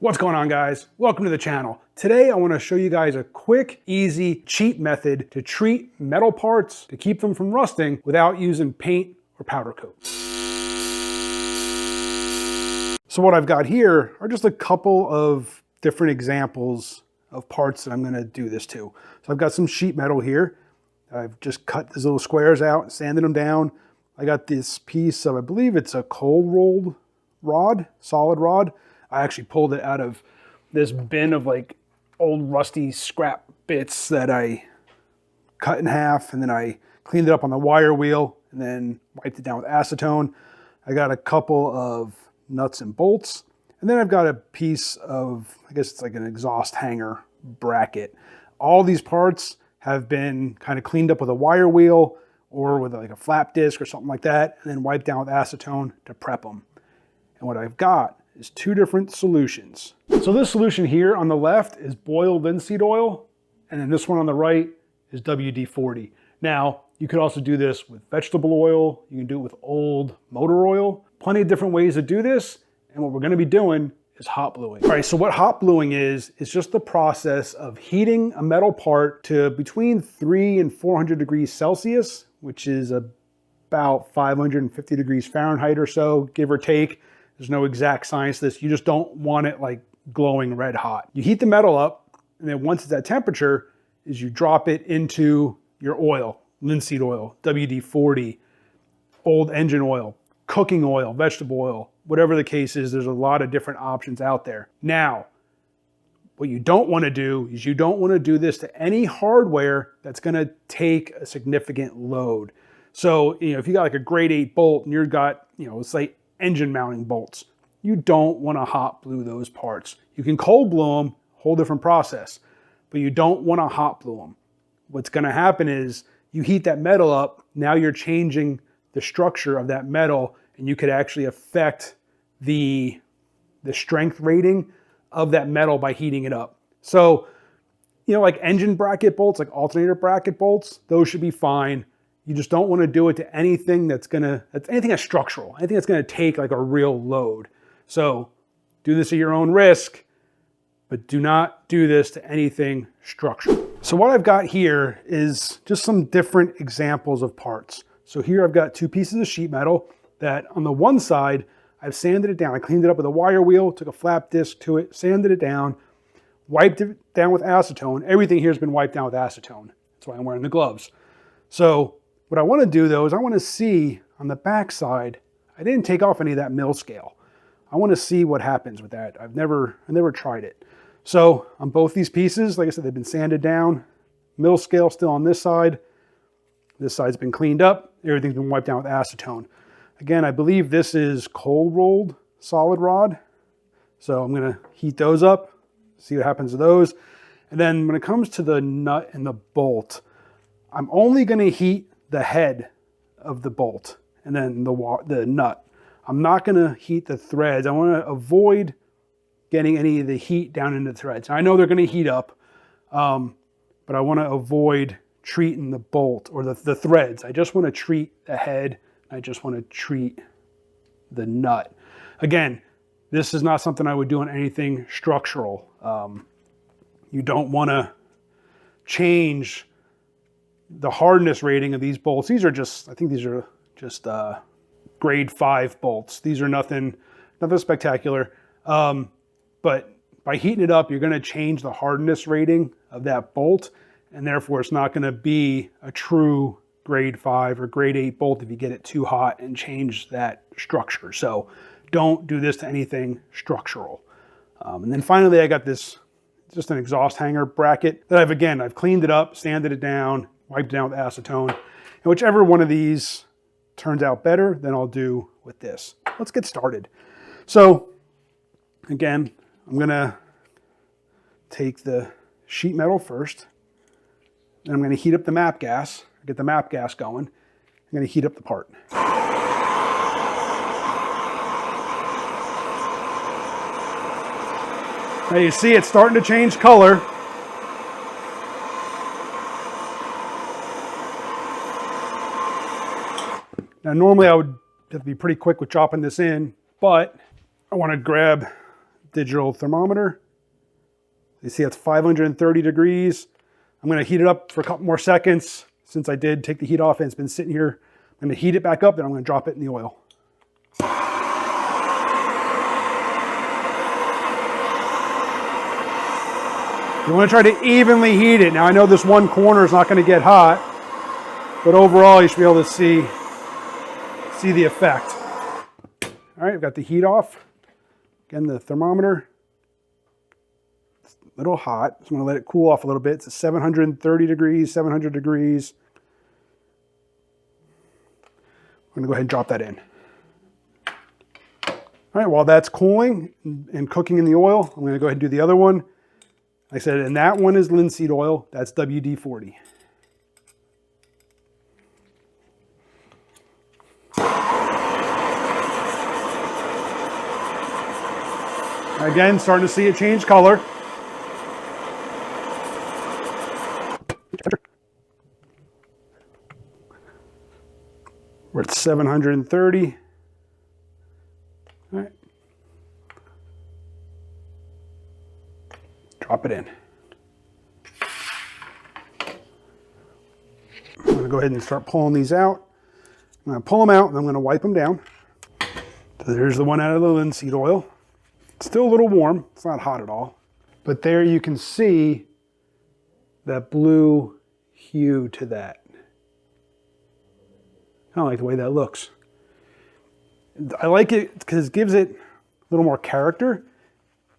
What's going on, guys? Welcome to the channel. Today I want to show you guys a quick, easy, cheap method to treat metal parts to keep them from rusting without using paint or powder coat. So what I've got here are just a couple of different examples of parts that I'm going to do this to. So I've got some sheet metal here. I've just cut these little squares out, sanded them down. I got this piece of, I believe it's a cold rolled rod, solid rod. I actually pulled it out of this bin of like old rusty scrap bits that I cut in half, and then I cleaned it up on the wire wheel and then wiped it down with acetone. I got a couple of nuts and bolts, and then I've got a piece of, I guess it's like an exhaust hanger bracket. All these parts have been kind of cleaned up with a wire wheel or with like a flap disc or something like that, and then wiped down with acetone to prep them. And what I've got is two different solutions. So this solution here on the left is boiled linseed oil, and then this one on the right is WD-40. Now, you could also do this with vegetable oil, you can do it with old motor oil, plenty of different ways to do this, and what we're gonna be doing is hot bluing. All right, so what hot bluing is just the process of heating a metal part to between 300 and 400 degrees Celsius, which is about 550 degrees Fahrenheit or so, give or take. There's no exact science to this. You just don't want it like glowing red hot. You heat the metal up, and then once it's at temperature, is you drop it into your oil, linseed oil, WD-40, old engine oil, cooking oil, vegetable oil, whatever the case is. There's a lot of different options out there. Now, what you don't want to do is you don't want to do this to any hardware that's going to take a significant load. So, if you got like a grade 8 bolt and you've got, let's say engine mounting bolts, you don't want to hot blue those parts. You can cold blue them, whole different process, but you don't want to hot blue them. What's going to happen is you heat that metal up, now you're changing the structure of that metal, and you could actually affect the strength rating of that metal by heating it up. So, like engine bracket bolts, like alternator bracket bolts, those should be fine. You just don't want to do it to anything anything that's structural, anything that's going to take like a real load. So do this at your own risk, but do not do this to anything structural. So what I've got here is just some different examples of parts. So here I've got two pieces of sheet metal that on the one side, I've sanded it down. I cleaned it up with a wire wheel, took a flap disc to it, sanded it down, wiped it down with acetone. Everything here has been wiped down with acetone. That's why I'm wearing the gloves. So what I want to do though is I want to see on the back side, I didn't take off any of that mill scale. I want to see what happens with that. I never tried it. So on both these pieces, like I said, they've been sanded down, mill scale still on this side. This side's been cleaned up. Everything's been wiped down with acetone. Again, I believe this is cold rolled solid rod. So I'm going to heat those up, see what happens to those. And then when it comes to the nut and the bolt, I'm only going to heat the head of the bolt and then the nut. I'm not going to heat the threads. I want to avoid getting any of the heat down into the threads. I know they're going to heat up, but I want to avoid treating the bolt or the threads. I just want to treat the head. I just want to treat the nut. Again, this is not something I would do on anything structural. You don't want to change the hardness rating of these bolts. These are just, I think these are just grade 5 bolts. These are nothing spectacular. But by heating it up, you're going to change the hardness rating of that bolt, and therefore it's not going to be a true grade 5 or grade 8 bolt if you get it too hot and change that structure. So don't do this to anything structural. And then finally, I got this, just an exhaust hanger bracket that I've cleaned it up, sanded it down, wiped it down with acetone. And whichever one of these turns out better, then I'll do with this. Let's get started. So again, I'm gonna take the sheet metal first, and I'm gonna heat up the MAP gas, get the MAP gas going. I'm gonna heat up the part. Now you see it's starting to change color. Now normally I would have to be pretty quick with dropping this in, but I want to grab digital thermometer. You see it's 530 degrees. I'm going to heat it up for a couple more seconds. Since I did take the heat off and it's been sitting here, I'm going to heat it back up, then I'm going to drop it in the oil. You want to try to evenly heat it. Now I know this one corner is not going to get hot, but overall you should be able to see the effect. All right, I've got the heat off. Again, the thermometer. It's a little hot, so I'm going to let it cool off a little bit. It's at 730 degrees, 700 degrees. I'm going to go ahead and drop that in. All right, while that's cooling and cooking in the oil, I'm going to go ahead and do the other one. Like I said, and that one is linseed oil. That's WD-40. Again, starting to see it change color. We're at 730. All right. Drop it in. I'm going to go ahead and start pulling these out. I'm going to pull them out and I'm going to wipe them down. So there's the one out of the linseed oil. It's still a little warm. It's not hot at all. But there you can see that blue hue to that. I don't like the way that looks. I like it because it gives it a little more character.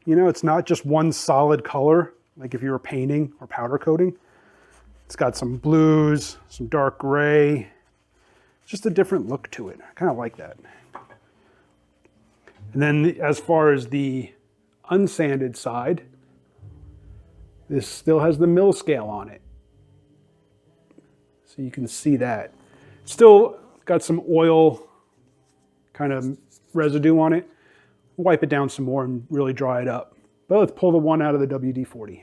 You know, it's not just one solid color, like if you were painting or powder coating. It's got some blues, some dark gray, just a different look to it. I kind of like that. And then as far as the unsanded side, this still has the mill scale on it. So you can see that. Still got some oil kind of residue on it. Wipe it down some more and really dry it up. But let's pull the one out of the WD-40.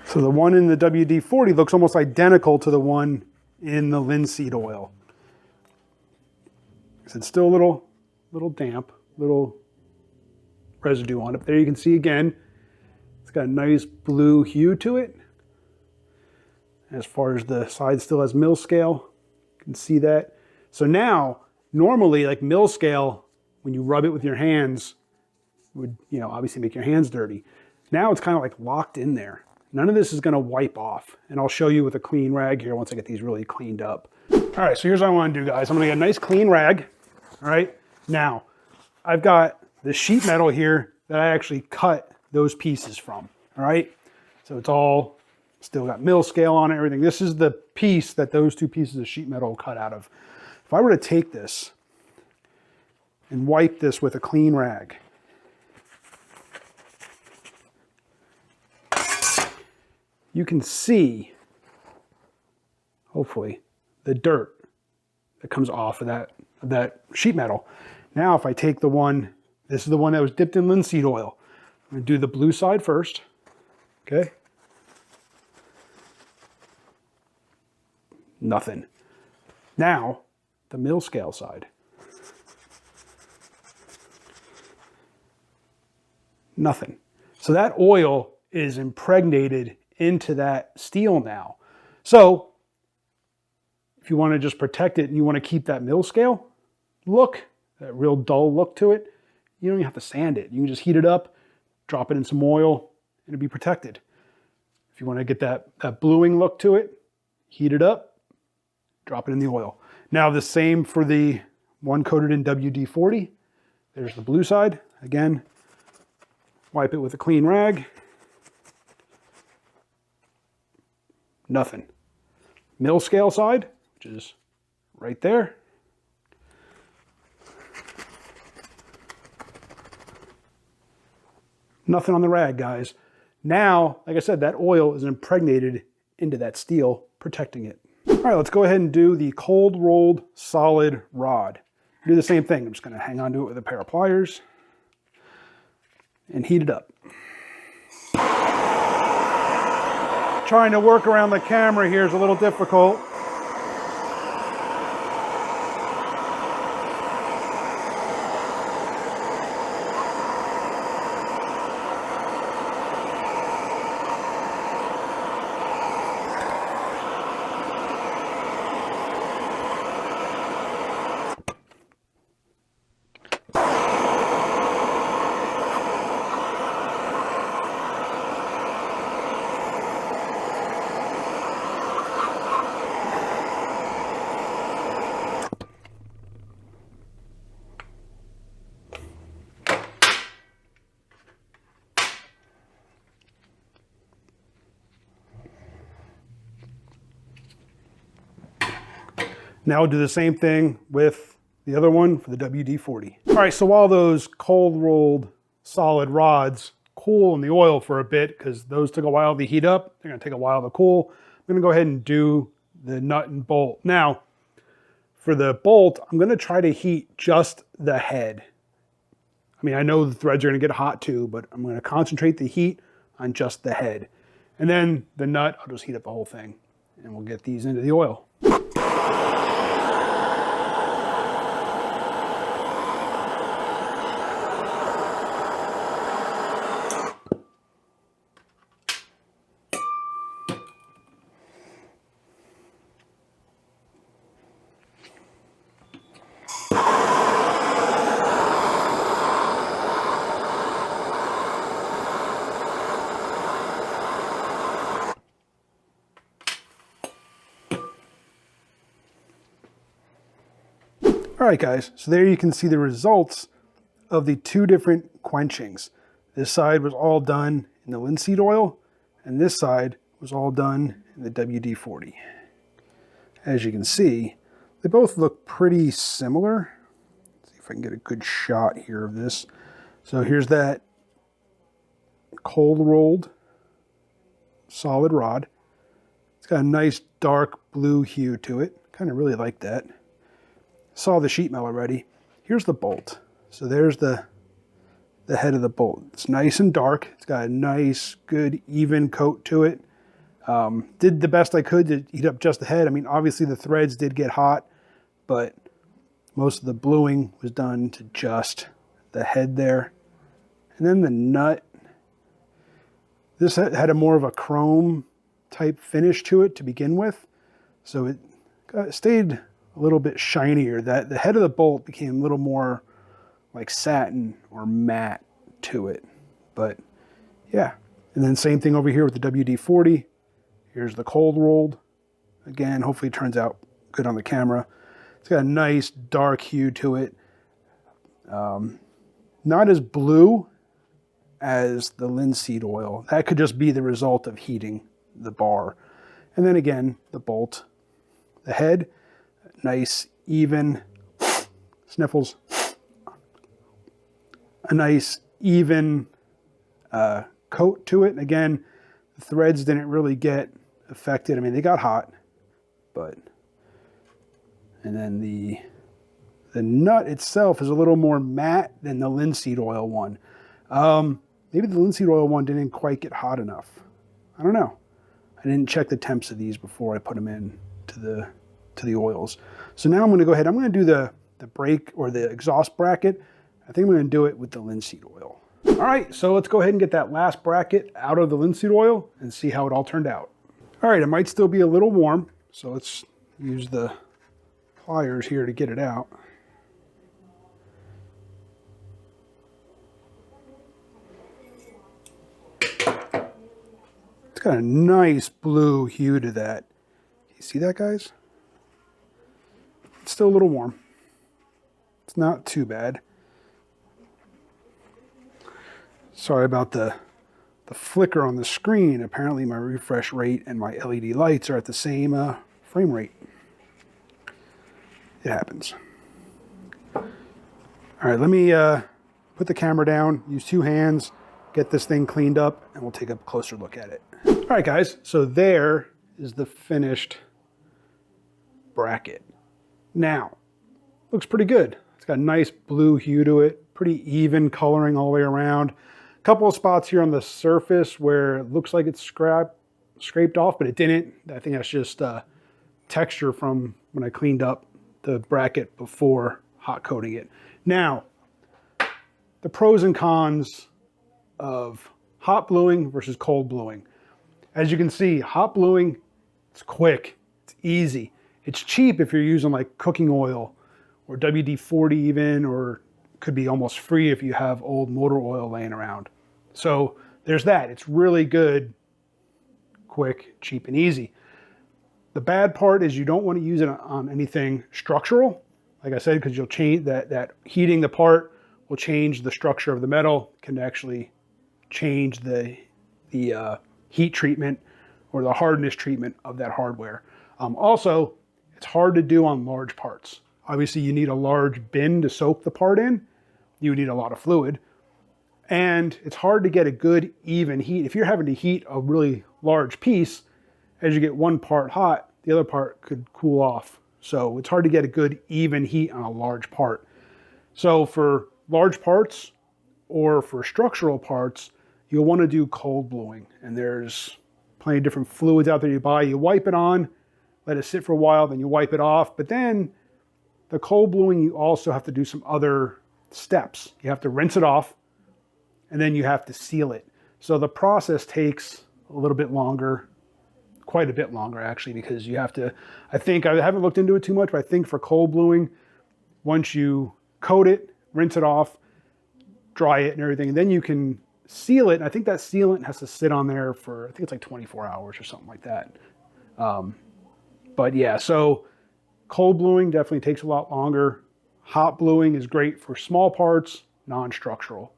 So the one in the WD-40 looks almost identical to the one in the linseed oil. It's still a little damp, little residue on it. But there you can see again, it's got a nice blue hue to it. As far as the side still has mill scale, you can see that. So now, normally like mill scale, when you rub it with your hands, would, you know, obviously make your hands dirty. Now it's kind of like locked in there. None of this is going to wipe off. And I'll show you with a clean rag here once I get these really cleaned up. All right, so here's what I want to do, guys. I'm going to get a nice clean rag. All right, now I've got the sheet metal here that I actually cut those pieces from. All right, so it's all still got mill scale on it, everything. This is the piece that those two pieces of sheet metal cut out of. If I were to take this and wipe this with a clean rag, you can see, hopefully, the dirt that comes off of that sheet metal. Now if I take the one, this is the one that was dipped in linseed oil. I'm going to do the blue side first, okay? Nothing. Now, the mill scale side. Nothing. So that oil is impregnated into that steel now. So if you want to just protect it and you want to keep that mill scale look, that real dull look to it, you don't even have to sand it. You can just heat it up, drop it in some oil, and it'll be protected. If you want to get that bluing look to it, heat it up, drop it in the oil. Now the same for the one coated in WD-40. There's the blue side. Again, wipe it with a clean rag. Nothing. Mill scale side, which is right there. Nothing on the rag, guys. Now, like I said, that oil is impregnated into that steel, protecting it. All right, let's go ahead and do the cold rolled solid rod. Do the same thing. I'm just going to hang on to it with a pair of pliers and heat it up. Trying to work around the camera here is a little difficult. Now we'll do the same thing with the other one for the WD-40. All right, so while those cold rolled solid rods cool in the oil for a bit, because those took a while to heat up, they're gonna take a while to cool, I'm gonna go ahead and do the nut and bolt. Now, for the bolt, I'm gonna try to heat just the head. I mean, I know the threads are gonna get hot too, but I'm gonna concentrate the heat on just the head. And then the nut, I'll just heat up the whole thing and we'll get these into the oil. All right, guys, so there you can see the results of the two different quenchings. This side was all done in the linseed oil, and this side was all done in the WD-40. As you can see, they both look pretty similar. Let's see if I can get a good shot here of this. So here's that cold rolled solid rod. It's got a nice dark blue hue to it. Kind of really like that. Saw the sheet metal already. Here's the bolt. So there's the head of the bolt. It's nice and dark. It's got a nice, good, even coat to it. Did the best I could to heat up just the head. I mean, obviously the threads did get hot, but most of the bluing was done to just the head there. And then the nut. This had a more of a chrome type finish to it to begin with. So it stayed a little bit shinier. That the head of the bolt became a little more like satin or matte to it. But yeah, and then same thing over here with the WD-40. Here's the cold rolled. Again, hopefully it turns out good on the camera. It's got a nice dark hue to it. Not as blue as the linseed oil. That could just be the result of heating the bar. And then again, the bolt, the head, nice, even, sniffles, a nice, even coat to it. And again, the threads didn't really get affected. I mean, they got hot, but, and then the nut itself is a little more matte than the linseed oil one. Maybe the linseed oil one didn't quite get hot enough. I don't know. I didn't check the temps of these before I put them in to the oils. So now I'm going to go ahead. I'm going to do the brake or the exhaust bracket. I think I'm going to do it with the linseed oil. All right, so let's go ahead and get that last bracket out of the linseed oil and see how it all turned out. All right, it might still be a little warm, so let's use the pliers here to get it out. It's got a nice blue hue to that. You see that, guys? It's still a little warm. It's not too bad. Sorry about the flicker on the screen. Apparently my refresh rate and my LED lights are at the same frame rate. It happens. All right, let me put the camera down, use two hands, get this thing cleaned up, and we'll take a closer look at it. All right, guys, so there is the finished bracket. Now, looks pretty good. It's got a nice blue hue to it, pretty even coloring all the way around. A couple of spots here on the surface where it looks like it's scraped off, but it didn't. I think that's just texture from when I cleaned up the bracket before hot coating it. Now, the pros and cons of hot bluing versus cold bluing. As you can see, hot bluing, it's quick, it's easy. It's cheap if you're using like cooking oil or WD-40 even, or could be almost free if you have old motor oil laying around. So there's that. It's really good, quick, cheap, and easy. The bad part is you don't want to use it on anything structural. Like I said, because you'll change that heating the part will change the structure of the metal, can actually change the heat treatment or the hardness treatment of that hardware. Also, it's It's hard to do on large parts. Obviously, you need a large bin to soak the part in. You need a lot of fluid. And it's hard to get a good even heat. If you're having to heat a really large piece, as you get one part hot, the other part could cool off. So it's hard to get a good even heat on a large part. So for large parts or for structural parts, you'll want to do cold bluing. And there's plenty of different fluids out there you buy. You wipe it on, let it sit for a while, then you wipe it off. But then the cold bluing, you also have to do some other steps. You have to rinse it off, and then you have to seal it. So the process takes a little bit longer, quite a bit longer actually, because you have to, I haven't looked into it too much, but I think for cold bluing, once you coat it, rinse it off, dry it and everything, and then you can seal it. I think that sealant has to sit on there for, I think it's like 24 hours or something like that. But yeah, so cold bluing definitely takes a lot longer. Hot bluing is great for small parts, non-structural.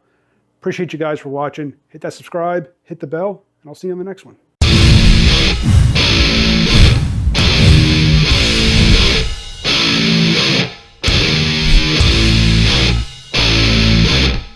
Appreciate you guys for watching. Hit that subscribe, hit the bell, and I'll see you in the next one.